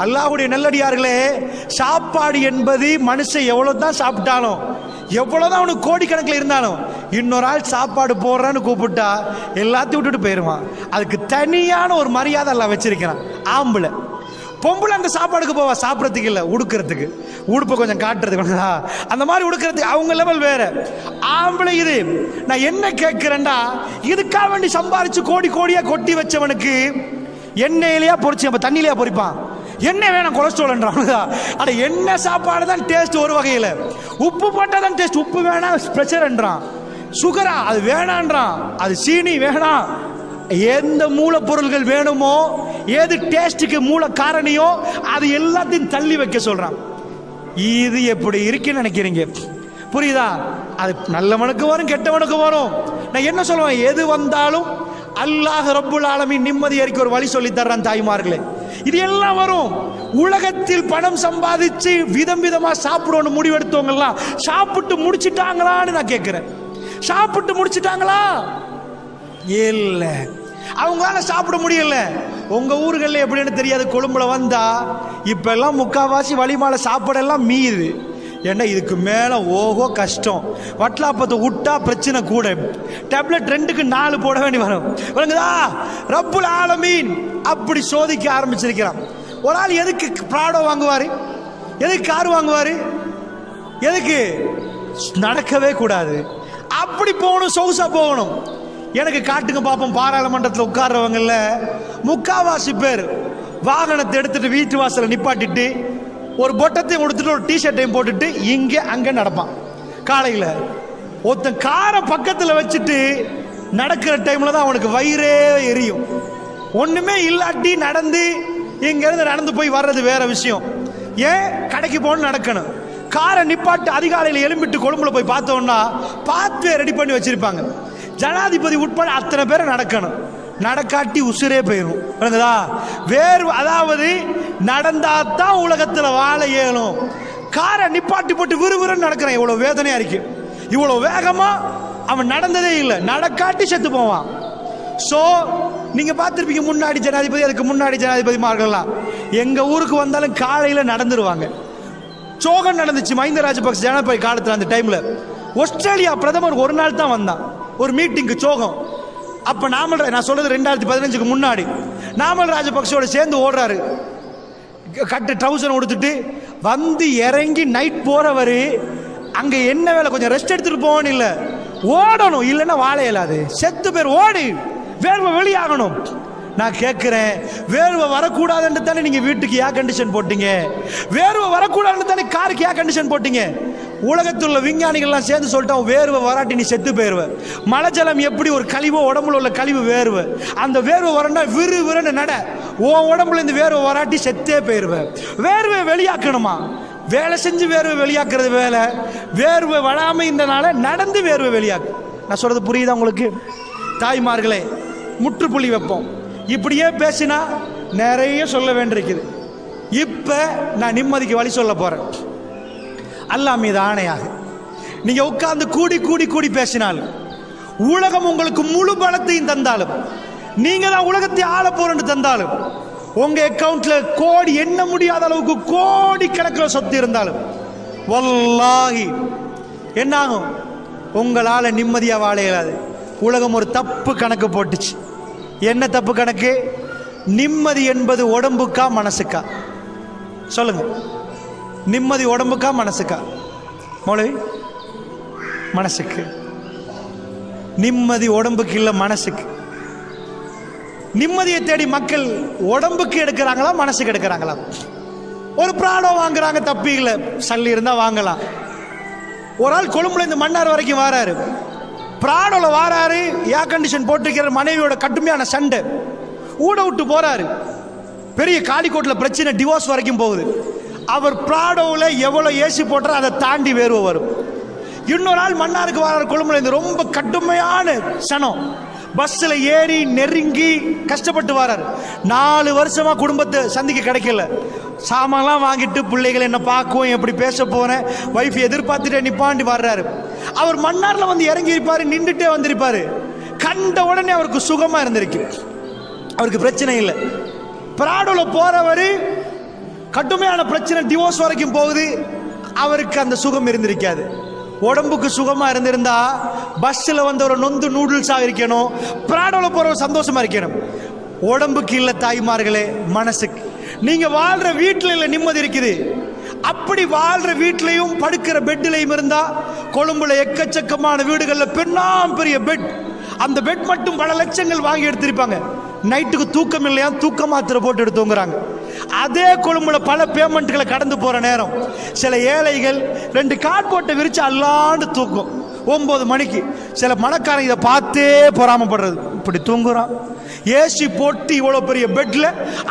அல்லாஹ்வுடைய நல்லடியார்களே, சாப்பாடு என்பது மனுஷன் எவ்வளவுதான் சாப்பிட்டாலும், எவ்வளவுதான் அவனுக்கு கோடிக்கணக்கில் இருந்தாலும், இன்னொரு ஆள் சாப்பாடு போடுறான்னு கூப்பிட்டா எல்லாத்தையும் விட்டுட்டு போயிடுவான். அதுக்கு தனியான ஒரு மரியாதை எல்லாம் வச்சிருக்கிறான். ஆம்பளை பொம்பளை அந்த சாப்பாடுக்கு போவா, சாப்பிட்றதுக்கு இல்லை, உடுக்கிறதுக்கு, உடுப்பை கொஞ்சம் காட்டுறதுக்கு, அந்த மாதிரி உடுக்கிறதுக்கு அவங்க லெவல் வேற. ஆம்பளை இது. நான் என்ன கேட்கிறேன்டா, இதுக்காக வேண்டி சம்பாரிச்சு கோடி கோடியா கொட்டி வச்சவனுக்கு எண்ணெயிலையா பொறிச்சு நம்ம தண்ணியிலையா பொறிப்பான். எண்ணெய் வேணாம், கொலஸ்ட்ரால்ன்றான். அட என்ன சாப்பாடு தான் டேஸ்ட் ஒரு வகையில், உப்பு போட்டால் தான் டேஸ்ட், உப்பு வேணாம் பிரஷர்ன்றான், சுகரா அது வேணான்றான், அது சீனி வேணாம். எந்த மூலப்பொருள்கள் வேணுமோ, ஏது டேஸ்டுக்கு மூல காரணியோ அது எல்லாத்தையும் தள்ளி வைக்க சொல்றான். இது எப்படி இருக்குன்னு நினைக்கிறீங்க? புரியுதா? அது நல்லவனுக்கு வரும், கெட்டவனுக்கு வரும். நான் என்ன சொல்லுவேன், எது வந்தாலும் அல்லாஹ் ரப்புல் ஆலமீன் நிம்மதி அறிக்கை ஒரு வழி சொல்லி தர்றான். தாய்மார்களே, இது எல்லாம் வரும். உலகத்தில் பணம் சம்பாதிச்சு விதம் விதமா சாப்பிடணும் முடிவெடுத்தவங்க எல்லாம் சாப்பிட்டு முடிச்சிட்டாங்களான்னு நான் கேட்கிறேன். சாப்பிட்டு முடிச்சிட்டாங்களா? இல்ல, அவங்களால சாப்பிட முடியல. உங்க ஊர்களில் எப்படின்னு தெரியாது. கொழும்புல வந்தா இப்ப எல்லாம் முக்காவாசி வழிமால சாப்பாடெல்லாம் மீது. ஏன்னா இதுக்கு மேல ஓஹோ கஷ்டம். வட்லாப்பத்தை விட்டா பிரச்சனை கூட. டேப்லெட் 2க்கு 4 போட வேண்டி வரும். ரப்புல் ஆலமீன் அப்படி சோதிக்க ஆரம்பிச்சிருக்கிறான். ஒரு ஆள் எதுக்கு ப்ராடோ வாங்குவாரு, எதுக்கு கார் வாங்குவாரு, எதுக்கு? நடக்கவே கூடாது, அப்படி போகணும், சொகுசா போகணும். எனக்கு காட்டுங்க பார்ப்போம். பாராளுமன்றத்தில் உட்கார்றவங்கல்ல முக்காவாசி பேர் வாகனத்தை எடுத்துட்டு வீட்டு வாசலை நிப்பாட்டிட்டு ஒரு பொட்டத்தையும் கொடுத்துட்டு ஒரு டிஷர்ட்டையும் போட்டுட்டு இங்க அங்க நடப்பான். காலையில் ஒருத்தன் காரை பக்கத்தில் வச்சுட்டு நடக்கிற டைம்ல தான் அவனுக்கு வயிறே எரியும். ஒண்ணுமே இல்லாட்டி நடந்து இங்க இருந்து நடந்து போய் வர்றது வேற விஷயம். ஏன் கடைக்கு போகணும், நடக்கணும். காரை நிப்பாட்டு அதிகாலையில் எழும்பிட்டு கொழும்புல போய் பார்த்தோம்னா பாத்வே ரெடி பண்ணி வச்சிருப்பாங்க. ஜனாதிபதி உட்பட அத்தனை பேரை நடக்கணும். நடக்காட்டி உசுரே போயிடும். வேறு அதாவது நடந்தாதான் உலகத்தில் வாழ இயலும். காரை நிப்பாட்டி போட்டு விறுவிறுன்னு நடக்கிறான். இவ்வளவு வேதனையா இருக்கு. இவ்வளவு வேகமா அவன் நடந்ததே இல்லை, நடக்காட்டி செத்து போவான். சோ நீங்க பார்த்திருப்பீங்க, முன்னாடி ஜனாதிபதி, அதுக்கு முன்னாடி ஜனாதிபதிமார்கள்லாம் எங்க ஊருக்கு வந்தாலும் காலையில நடந்துருவாங்க. சோகம் நடந்துச்சு மஹிந்த ராஜபக்ச ஜனாதிபதி காலத்துல. அந்த டைம்ல ஆஸ்திரேலியா பிரதமர் ஒரு நாள் தான் வந்தான் ஒரு மீட்டிங்கு, சோகம். அப்ப நான் சொல்றது 2015க்கு முன்னாடி. நாமல் ராஜபக்சோட சேர்ந்து ஓடுறாரு, கட்டு ட்ரவுசர் கொடுத்துட்டு வந்து இறங்கி நைட் போறவரு. அங்க என்ன வேலை, கொஞ்சம் ரெஸ்ட் எடுத்துட்டு போகணும், இல்ல ஓடணும், இல்லைன்னா வாழ இயலாது, செத்து பேர் ஓடி வேர்வை வெளியாகணும். நான் கேட்கிறேன், வேர்வை வரக்கூடாதுன்னு தானே நீங்க வீட்டுக்கு ஏர் கண்டிஷன் போட்டீங்க? வேர்வை வரக்கூடாதுன்னு தானே காருக்கு ஏர் கண்டிஷன் போட்டீங்க? உலகத்தில் உள்ள விஞ்ஞானிகள்லாம் சேர்ந்து சொல்லிட்டோம், வேர்வை வராட்டி நீ செத்து போயிருவ. மழை ஜலம் எப்படி ஒரு கழிவோ, உடம்புல உள்ள கழிவு வேர்வை, அந்த வேர்வை வரண்டா விறு விறுன்னு நட, உன் உடம்புல இந்த வேர்வை வராட்டி செத்தே போயிருவேன். வேர்வை வெளியாக்கணுமா? வேலை செஞ்சு வேர்வை வெளியாக்குறது வேலை, வேர்வை வராம இருந்தனால நடந்து வேர்வை வெளியாக்கு. நான் சொல்றது புரியுதா உங்களுக்கு? தாய்மார்களே, முற்றுப்புள்ளி வைப்போம். இப்படியே பேசினா நிறைய சொல்ல வேண்டியிருக்குது. இப்ப நான் நிம்மதிக்கு வழி சொல்ல போறேன். அல்லாஹ் மீது ஆணையாக, நீங்க உட்கார்ந்து கூடி கூடி கூடி பேசினாலும், உலகம் உங்களுக்கு முழு பலத்தையும் தந்தாலும், நீங்க தான் உலகத்தை ஆள போறேன்னு தந்தாலும், உங்க அக்கவுண்ட்ல கோடி எண்ண முடியாத அளவுக்கு கோடி கணக்கில் சொத்து இருந்தாலும், வல்லாஹி என்ன ஆகும்? உங்களால நிம்மதியா வாழ இயலாது. உலகம் ஒரு தப்பு கணக்கு போட்டுச்சு. என்ன தப்பு கணக்கு? நிம்மதி என்பது உடம்புக்கா மனசுக்கா? சொல்லுங்க, நிம்மதி உடம்புக்கா மனசுக்கா? மௌலவி, மனசுக்கு. நிம்மதி உடம்புக்கு இல்ல, மனசுக்கு. நிம்மதியை தேடி மக்கள் உடம்புக்கு எடுக்கிறாங்களா, மனசுக்கு எடுக்கிறாங்களா? ஒரு பிராடோ வாங்குறாங்க, தப்பி இல்லை, சல்லி இருந்தா வாங்கலாம். ஒரு ஆள் கொழும்புல இருந்து மன்னார் வரைக்கும் வாராரு, பிராடோல வாராரு, ஏர் கண்டிஷன் போட்டுக்கிற மனைவியோட கடுமையான சண்டை, ஊட விட்டு போறாரு. பெரிய காலிக்கோட்டில் பிரச்சனை, டிவோர்ஸ் வரைக்கும் போகுது. அவர் பிராடோவில் எவ்வளவு ஏசி போட்டாரோ அதை தாண்டி வேர்வை வரும். இன்னொரு ஆள் மன்னாருக்கு வராரு, கொழும்புல இருந்து, ரொம்ப கடுமையான சனம், பஸ்ல ஏறி நெருங்கி கஷ்டப்பட்டு வராரு. 4 வருஷமா குடும்பத்தை சந்திக்க கிடைக்கல. சாமான்லாம் வாங்கிட்டு பிள்ளைகள் என்ன பார்க்கும், எப்படி பேச போறேன், வைஃப் எதிர்பார்த்துட்டே நிப்பாண்டி வர்றாரு. அவர் மன்னார்ல வந்து இறங்கி இருப்பாரு, நின்றுட்டே வந்திருப்பாரு. கண்ட உடனே அவருக்கு சுகமா இருந்திருக்கு, அவருக்கு பிரச்சனை இல்லை. பிராடோல போறவரு கடுமையான பிரச்சனை, டிவோர்ஸ் வரைக்கும் போகுது, அவருக்கு அந்த சுகம் இருந்திருக்காது. உடம்புக்கு சுகமா இருந்திருந்தா பஸ்ல வந்து ஒரு நொந்து நூடுல்ஸா இருக்கணும், பிராடோல போற சந்தோஷமா இருக்கணும். உடம்புக்கு இல்ல தாய்மார்களே, மனசுக்கு. நீங்க வாழ்ற வீட்டுல இல்ல நிம்மதி இருக்குது. அப்படி வாழ்ற வீட்லையும் படுக்கிற பெட்லையும் இருந்தா, கொழும்புல எக்கச்சக்கமான வீடுகள்ல பெண்ணாம் பெரிய பெட், அந்த பெட் மட்டும் பல லட்சங்கள் வாங்கி எடுத்திருப்பாங்க. நைட்டுக்கு தூக்கம் இல்லையா, தூக்க மாத்திரை போட்டு எடுத்து தூங்குறாங்க. அதே கொழும்புல பல பேமெண்ட்களை கடந்து போற நேரம் சில ஏழைகள் 2 கார்ட்போர்ட்டை விரிச்சு அல்லாண்டு தூக்கும் 9 மணிக்கு. சில மணக்காரன் இதை பார்த்தே பொறாமப்படுறது, இப்படி தூங்குறான், ஏசி போட்டு இவ்வளவு பெரிய பெட்ல,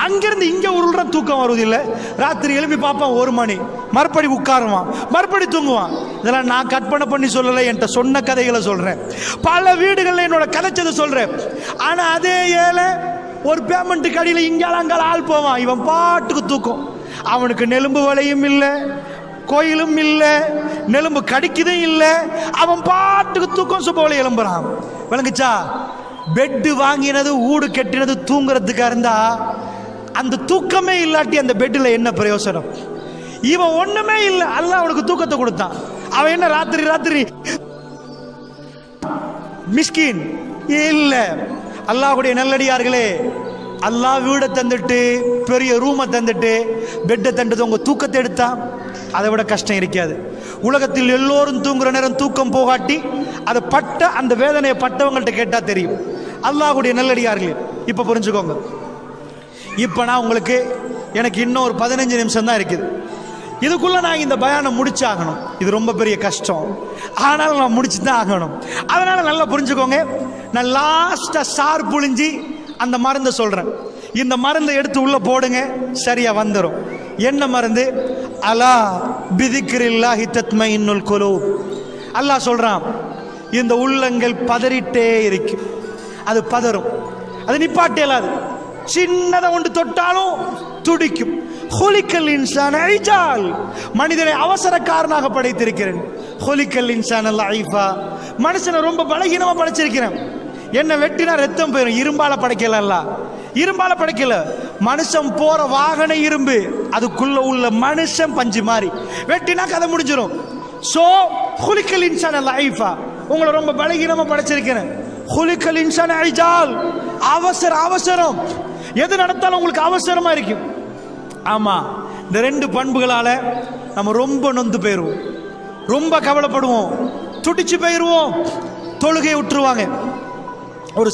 அங்கிருந்து இங்க உருள்ற தூக்கம் வருவதில்லை. ராத்திரி எழுப்பி பார்ப்பான் 1 மணி, மறுபடி உட்காருவான், மறுபடி தூங்குவான். இதெல்லாம் நான் கற்பனை பண்ணி சொல்லலை, என்கிட்ட சொன்ன கதைகளை சொல்றேன். பல வீடுகள்ல என்னோட கதைச்சதை சொல்றேன். ஆனா அதே ஏழை ஒரு பேமெண்ட்டுக்கு அடியில் இங்கால ஆள் போவான், இவன் பாட்டுக்கு தூக்கம். அவனுக்கு நெலும்பு வலையும் இல்லை, கோயிலும் இல்லை, நெலும்பு கடிக்குதும் இல்லை, அவன் பாட்டுக்கு தூக்கம் சுபவலை எழும்புறான். விளங்குச்சா? பெட்டு வாங்கினது, ஊடு கட்டினது தூங்குறதுக்கா இருந்தா, அந்த தூக்கமே இல்லாட்டி அந்த பெட்டில் என்ன பிரயோசனம்? இவன் ஒண்ணுமே இல்லை, அல்லாஹ் அவனுக்கு தூக்கத்தை கொடுத்தான். அவன் என்ன ராத்திரி ராத்திரி மிஸ்கின் இல்ல. அல்லாஹ்வுடைய நல்லடியார்களே, அல்லாஹ் வீடை தந்துட்டு, பெரிய ரூமை தந்துட்டு, பெட்டை தந்துட்டு உங்க தூக்கத்தை எடுத்தா அதை விட கஷ்டம் இருக்காது. உலகத்தில் எல்லோரும் தூங்குற நேரம் தூக்கம் போகாட்டி அதை பட்ட அந்த வேதனையை பட்டவங்கள்ட்ட கேட்டா தெரியும். அல்லாஹ்வுடைய நல்லடியார்களே, இப்ப புரிஞ்சுக்கோங்க. இப்ப நான் உங்களுக்கு, எனக்கு இன்னும் ஒரு 15 நிமிஷம் தான் இருக்குது. இதுக்குள்ள நான் இந்த பயானம் முடிச்சாகணும். இது ரொம்ப பெரிய கஷ்டம், ஆனாலும் நான் முடிச்சு தான் ஆகணும். அதனால நல்லா புரிஞ்சுக்கோங்க. நான் லாஸ்டா சார் புழிஞ்சி அந்த மருந்தை சொல்றேன். இந்த மருந்தை எடுத்து உள்ள போடுங்க, சரியா வந்துடும். என்ன மருந்து? அலா பிதிக்ரில்லாஹி தத்மைனுல் குலூப். அல்லாஹ் சொல்றான், இந்த உள்ளங்கள் பதறிட்டே இருக்கு, அது பதறும், அது நிப்பாட்டே இல்லாது. சின்னதை ஒன்று தொட்டாலும் துடிக்கும். ஹுலிக்கல் இன்சான் ஐஜால், மனிதனை அவசரக்காரனாக படைத்திருக்கிறேன். ஹுலிக்கல் இன்சான் லைஃபா, மனுஷனை ரொம்ப பலகீனமா படைச்சிருக்கிறேன். என்ன வெட்டினா ரத்தம் போயிடும். இரும்பால படைக்கல, இரும்பால படைக்கல. மனுஷன் போற வாகன இரும்பு, அதுக்குள்ள உள்ள மனுஷன் பஞ்சு மாதிரி. வெட்டினா கதை முடிஞ்சிடும். சோ ஹுலிக்கல் இன்சான் லைஃபா, உங்களை ரொம்ப பலகீனமா படைச்சிருக்கிறேன். ஹுலிக்கல் இன்சான் ஐஜால், அவசரம். எது நடத்தாலும் உங்களுக்கு அவசரமா இருக்கும். ஆமா, இந்த ரெண்டு பண்புகளால நம்ம ரொம்ப நொந்து போயிருவோம், ரொம்ப கவலைப்படுவோம், துடிச்சு போயிருவோம், தொழுகை விட்டுருவாங்க. ஒரு